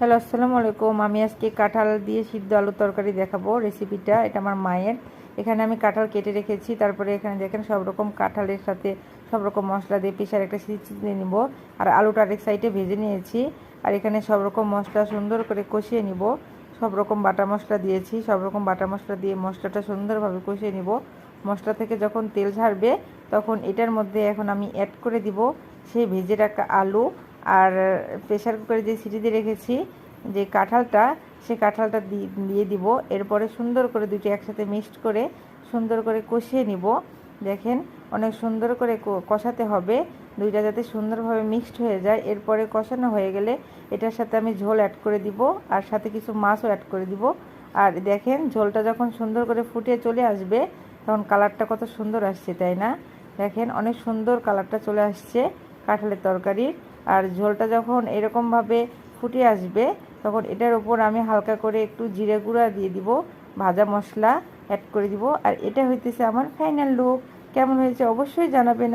Hello, আসসালামু আলাইকুম। আমি আজকে কাঁঠাল দিয়ে সিদ্ধ আলুর তরকারি দেখাবো। রেসিপিটা এটা আমার মায়ের। এখানে আমি কাঁঠাল কেটে রেখেছি, তারপরে এখানে দেখেন সব রকম কাঁঠালের সাথে সব রকম মশলা দিয়ে প্রেশার একটা সিটি দিয়ে নিব। আর আলুটা আরেক সাইডে ভেজে নিয়েছি। আর এখানে সব রকম মশলা সুন্দর করে কষিয়ে নিব। সব রকম বাটা মশলা দিয়েছি, সব রকম বাটা মশলা দিয়ে মশলাটা সুন্দরভাবে কষিয়ে নিব। মশলা থেকে যখন তেল ছাড়বে তখন এটার মধ্যে এখন আমি অ্যাড করে দিব সেই ভেজে রাখা আলু আর প্রেশার কুকারে যে সিটি দিয়ে রেখেছি যে কাঁঠালটা, সেই কাঁঠালটা দিয়ে দিব। এরপরে সুন্দর করে দুটো একসাথে মিক্সড করে সুন্দর করে কষিয়ে নিব। দেখেন অনেক সুন্দর করে কষাতে হবে, দুইটা যাতে সুন্দরভাবে মিক্সড হয়ে যায়। এরপরে কষানো হয়ে গেলে এটার সাথে আমি ঝোল অ্যাড করে দিব, আর সাথে কিছু মাছও অ্যাড করে দিব। আর দেখেন ঝোলটা যখন সুন্দর করে ফুটে চলে আসবে তখন কালারটা কত সুন্দর আসছে, তাই না? দেখেন অনেক সুন্দর কালারটা চলে আসছে কাঁঠালের তরকারির। আর ঝোলটা যখন এরকমভাবে ফুটে আসবে তখন এটার উপর আমি হালকা করে একটু জিরে গুঁড়া দিয়ে দিব, ভাজা মশলা অ্যাড করে দিব। আর এটা হইতেছে আমার ফাইনাল লুক। কেমন হয়েছে অবশ্যই জানাবেন।